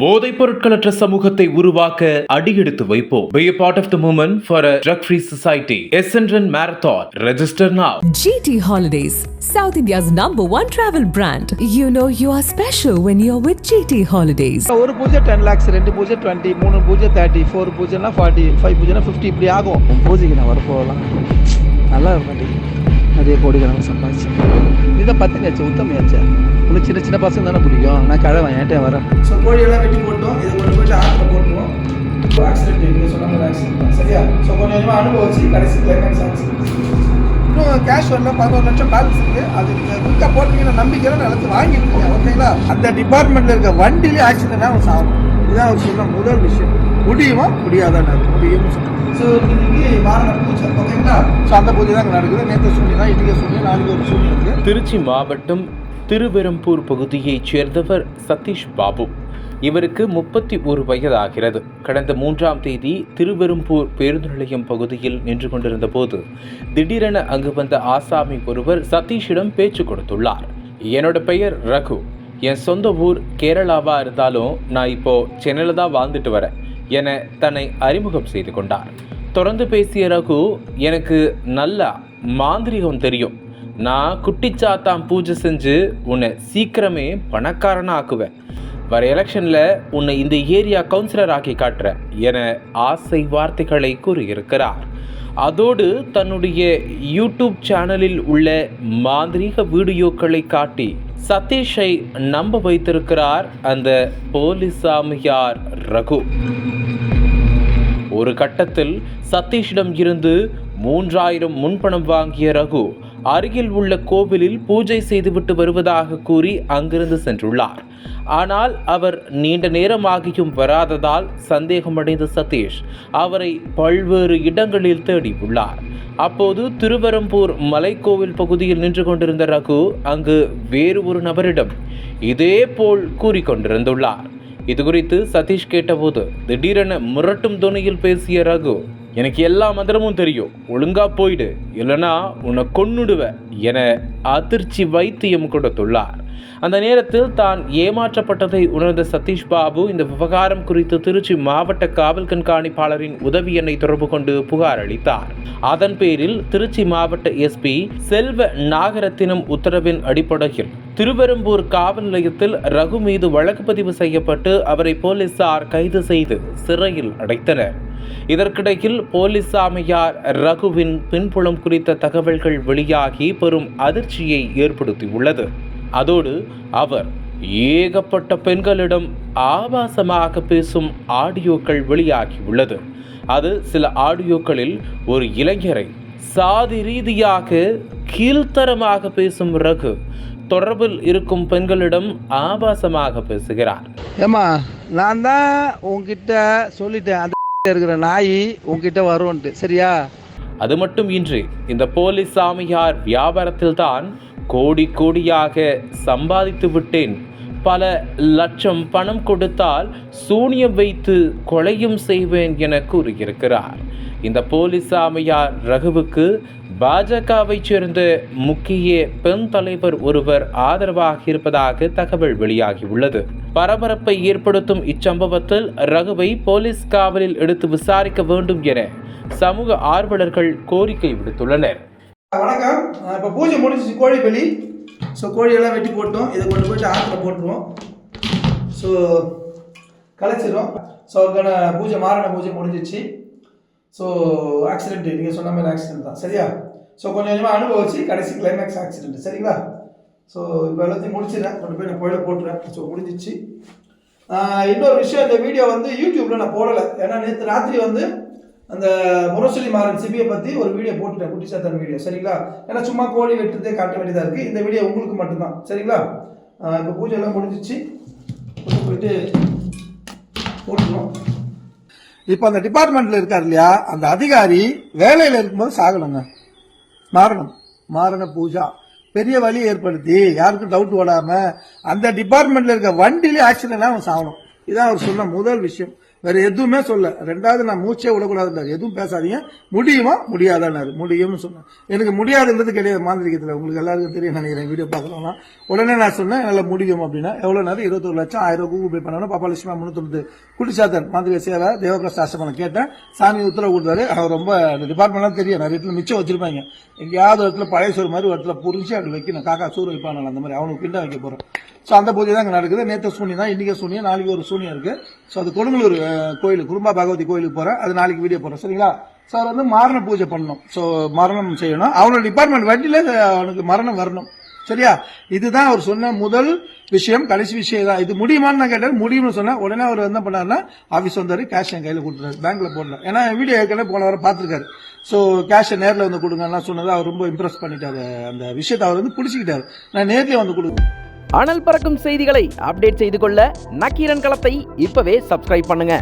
போதைப் பொருட்களற்ற சமூகத்தை உருவாக்க அடியெடுத்து வைப்போம். Be a part of the movement for a drug-free society. Essendon Marathon. Register now. GT Holidays, South India's #1 travel brand. You know you are special when you're with GT Holidays. ஒரு பூஜை 10 lakhs, 2 பூஜை 20, 3 பூஜை 30, 4 பூஜைனா 40, 5 பூஜைனா 50 இப்படி ஆகும். பூஜைக்கு நான் வர போகலாம், நல்லா இருக்கும், நிறைய கோடிக்கணக்கு சம்பாதிச்சு. இதை பத்தினியாச்சு உத்தமையாச்சு. உங்களுக்கு சின்ன சின்ன பசங்க தானே பிடிக்கும், நான் கிழவன் ஏன்ட்டே வரேன். ஸோ கோழியெல்லாம் வெட்டி போட்டோம், இதை கொண்டு போயிட்டு ஆற்றில் போட்டுருவோம். இப்போ ஆக்சிடென்ட் நீங்கள் சொன்ன மாதிரி ஆக்சிடென்ட் தான், சரியா? ஸோ கொஞ்சம் கொஞ்சமாக அனுபவிச்சு கடைசி கிளைமேக்ஸ் ஆக்சிடென்ட். இன்னும் கேஷ் வரல, 11 லட்சம் பேலன்ஸ் இருக்குது. அது நீங்கள் குயிக்காக போட்டீங்கன்னா நம்பிக்கையில் நிலத்து வாங்கிருக்கீங்க, ஓகேங்களா? அந்த டிபார்ட்மெண்ட்டில் இருக்க வண்டியிலே ஆக்சிடென்ட்னா அவன் சாகும். இதுதான் அவர் சொன்ன முதல் விஷயம். முடியுமா முடியாதான் முடியும்னு சொல்லுங்கள். ஸோ இன்னைக்கு வாரண பூஜை, ஓகேங்களா? ஸோ அந்த பூஜை தான் நடக்குது. நேற்று சூழ்நிலை, இன்றைக்கி சூழ்நிலை, நாளைக்கு ஒரு சூழ்நிலை இருக்குது. திருச்சி மாவட்டம் திருவெரும்பூர் பகுதியைச் சேர்ந்தவர் சதீஷ் பாபு. இவருக்கு 31 வயதாகிறது. கடந்த 3ஆம் தேதி திருவெரும்பூர் பேருந்து நிலையம் பகுதியில் நின்று கொண்டிருந்த போது திடீரென அங்கு வந்த ஆசாமி ஒருவர் சதீஷிடம் பேச்சு கொடுத்துள்ளார். என்னோட பெயர் ரகு, என் சொந்த ஊர் கேரளாவா இருந்தாலும் நான் இப்போ சென்னையில் தான் வாழ்ந்துட்டு வரேன் என தன்னை அறிமுகம் செய்து கொண்டார். தொடர்ந்து பேசிய ரகு, எனக்கு நல்லா மாந்திரிகம் தெரியும், நான் குட்டிச்சாத்தான் பூஜை செஞ்சு உன்னை சீக்கிரமே பணக்காரனா ஆக்குவேன், வர எலெக்ஷனில் உன்னை இந்த ஏரியா கவுன்சிலர் ஆக்கி காட்டுறேன் என ஆசை வார்த்தைகளை கூறியிருக்கிறார். அதோடு தன்னுடைய யூடியூப் சேனலில் உள்ள மாந்திரீக வீடியோக்களை காட்டி சதீஷை நம்ப வைத்திருக்கிறார் அந்த போலீஸ் சாமியார் ரகு. ஒரு கட்டத்தில் சதீஷிடம் இருந்து 3000 முன்பணம் வாங்கிய ரகு அருகில் உள்ள கோவிலில் பூஜை செய்துவிட்டு வருவதாக கூறி அங்கிருந்து சென்றுள்ளார். ஆனால் அவர் நீண்ட நேரமாகியும் வராததால் சந்தேகமடைந்த சதீஷ் அவரை பல்வேறு இடங்களில் தேடி உள்ளார். அப்போது திருவெரும்பூர் மலைக்கோவில் பகுதியில் நின்று கொண்டிருந்த ரகு அங்கு வேறு ஒரு நபரிடம் இதே போல் கூறிக்கொண்டிருந்துள்ளார். இது குறித்து சதீஷ் கேட்டபோது திடீரென மிரட்டும் தொனியில் பேசிய ரகு, எனக்கு எல்லா மந்திரமும் தெரியும், ஒழுங்கா போயிடு, இல்லைனா உன்னை கொன்னுடுவ என அதிர்ச்சி வைத்தியம் கொடுத்துள்ளார். அந்த நேரத்தில் தான் ஏமாற்றப்பட்டதை உணர்ந்த சதீஷ் பாபு இந்த விவகாரம் குறித்து திருச்சி மாவட்ட காவல் கண்காணிப்பாளரின் உதவி எண்ணை தொடர்பு கொண்டு புகார் அளித்தார். அதன் பேரில் திருச்சி மாவட்ட எஸ்பி செல்வ நாகரத்தினம் உத்தரவின் அடிப்படையில் திருவெரும்பூர் காவல் நிலையத்தில் ரகு மீது வழக்கு பதிவு செய்யப்பட்டு அவரை போலீசார் கைது செய்து சிறையில் அடைத்தனர். இதற்கிடையில் போலீஸ் சாமியார் ரகுவின் பின்புலம் குறித்த தகவல்கள் வெளியாகி பெரும் அதிர்ச்சியை ஏற்படுத்தியுள்ளது. அதோடு அவர் ஏகப்பட்ட பெண்களிடம் ஆபாசமாக பேசும் ஆடியோக்கள் வெளியாகியுள்ளது. அது சில ஆடியோக்களில் ஒரு இளைஞரை சாதி ரீதியாக கீழ்த்தரமாக பேசும் ரகு தொடர்பில் இருக்கும் பெண்களிடம் ஆபாசமாக பேசுகிறார். ஏமா, நான் தான் உங்ககிட்ட சொல்லிட்டேன், அந்த இருக்கிற நாய் உங்ககிட்ட வரும்ட்டு, சரியா? அது மட்டும் இன்றி இந்த போலீஸ் சாமியார் வியாபாரத்தில் தான் கோடி கோடியாக சம்பாதித்து விட்டேன், பல லட்சம் பணம் கொடுத்தால் சூனியம் வைத்து கொலையும் செய்வேன் என கூறியிருக்கிறார். இந்த போலீஸ் சாமியார் ரகுவுக்கு பாஜகவை சேர்ந்த முக்கிய பெண் தலைவர் ஒருவர் ஆதரவாக இருப்பதாக தகவல் வெளியாகியுள்ளது. பரபரப்பை ஏற்படுத்தும் இச்சம்பவத்தில் ரகுவை போலீஸ் காவலில் எடுத்து விசாரிக்க வேண்டும் என சமூக ஆர்வலர்கள் கோரிக்கை விடுத்துள்ளனர். வணக்கம். இப்போ பூஜை முடிஞ்சிச்சு, கோழி பலி. ஸோ கோழியெல்லாம் வெட்டி போட்டோம், இதை கொண்டு போயிட்டு ஆற்றில் போட்டுருவோம். ஸோ கலைச்சிடும். ஸோ அதுக்கான பூஜை மாரண பூஜை முடிஞ்சிச்சு. ஸோ ஆக்சிடென்ட் நீங்கள் சொன்ன மாதிரி ஆக்சிடென்ட் தான், சரியா? ஸோ கொஞ்சம் கொஞ்சமாக அனுபவிச்சு கடைசி கிளைமேக்ஸ் ஆக்சிடென்ட், சரிங்களா? ஸோ இப்போ எல்லாத்தையும் முடிச்சிடறேன், கொண்டு போய் நான் கோயிலை போட்டுறேன். ஸோ முடிஞ்சிச்சு. இன்னொரு விஷயம், இந்த வீடியோ வந்து யூடியூப்பில் நான் போடலை, ஏன்னா நேற்று ராத்திரி வந்து அந்த முரசொலி மாறன் சிபியை பற்றி ஒரு வீடியோ போட்டுட்டேன், குட்டி சாத்தான் வீடியோ, சரிங்களா? ஏன்னா சும்மா கோழி வெட்டுறதே காட்ட வேண்டியதாக இருக்குது. இந்த வீடியோ உங்களுக்கு மட்டும்தான், சரிங்களா? இப்போ பூஜை எல்லாம் முடிஞ்சிச்சு, கொண்டு போயிட்டு போட்டுருவோம். இப்போ அந்த டிபார்ட்மெண்ட்டில் இருக்கார் இல்லையா, அந்த அதிகாரி வேலையில் இருக்கும்போது சாகணுங்க. மாரண பூஜா பெரிய வழி ஏற்படுத்தி யாருக்கும் டவுட் ஓடாமல் அந்த டிபார்ட்மெண்ட்டில் இருக்க வண்டியிலே ஆக்சிடென்ட்லாம் அவன் சாகணும். இதான் அவர் சொன்ன முதல் விஷயம். வேற எதுவுமே சொல்ல. ரெண்டாவது நான் மூச்சே விடக்கூடாதுன்றாரு, எதுவும் பேசாதீங்க, முடியுமா முடியாதான்னாரு. முடியும்னு சொன்னேன். எனக்கு முடியாதுன்றது கிடையாது மாந்திரிகத்தில், உங்களுக்கு எல்லாருக்கும் தெரியும் நினைக்கிறேன் வீடியோ பார்க்கலாம். உடனே நான் சொன்னேன் நல்லா முடியும் அப்படின்னா. எவ்வளோ நேரம் 21 லட்சம் 1000 கூகுள் பே பண்ணணும். பாப்பா லட்சுமி 390 குடிசாத்தன் மாந்திரிக சேவை தேவபிரஸ்ட் ஆசிரமம் கேட்டேன். சாமி உத்தரவு கொடுத்தாரு. அவர் ரொம்ப டிபார்ட்மெண்ட்லாம் தெரியும், நிறைய இடத்துல மிச்சம் வச்சிருப்பாங்க. எங்கேயாவது இடத்துல பழைய சோறு மாதிரி ஒரு இடத்துல புரிஞ்சு அப்படி வைக்கணும், காக்கா சூறு வைப்பாங்க அந்த மாதிரி, அவனுக்கு பிண்டா வைக்க போறோம். ஸோ அந்த பூஜை தான் நடக்குது. நேற்று சூனியம் தான், இன்னைக்கு சூனியம், நாளைக்கு ஒரு சூனியம் இருக்கு. ஸோ அது கொடுங்கலூர் கோயில் குரும்பா பகவதி கோயிலுக்கு போறேன், அது நாளைக்கு வீடியோ போறேன் சரிங்களா. ஸோ அவர் வந்து மரண பூஜை பண்ணணும். ஸோ மரணம் செய்யணும், அவனோட டிபார்ட்மெண்ட் வண்டியில அவனுக்கு மரணம் வரணும் சரியா. இதுதான் அவர் சொன்ன முதல் விஷயம். கடைசி விஷயம் தான். இது முடியுமான்னு நான் கேட்டார், முடியும்னு சொன்னேன். உடனே அவர் என்ன பண்ணாருன்னா ஆஃபீஸ் வந்தாரு, கேஷ் என் கையில் கொடுத்துறாரு, பேங்க்ல போடல. ஏன்னா வீடியோ ஏற்கனவே போன வாரம் பார்த்துருக்காரு. ஸோ கேஷை நேரில் வந்து கொடுங்கன்னா சொன்னதை அவர் ரொம்ப இம்ப்ரெஸ் பண்ணிட்டாரு. அந்த விஷயத்தை அவர் வந்து பிடிச்சிக்கிட்டாரு. நான் நேர்லேயே வந்து கொடுக்குறேன். அனல் பறக்கும் செய்திகளை அப்டேட் செய்து கொள்ள நக்கீரன் களத்தை இப்பவே சப்ஸ்கிரைப் பண்ணுங்க.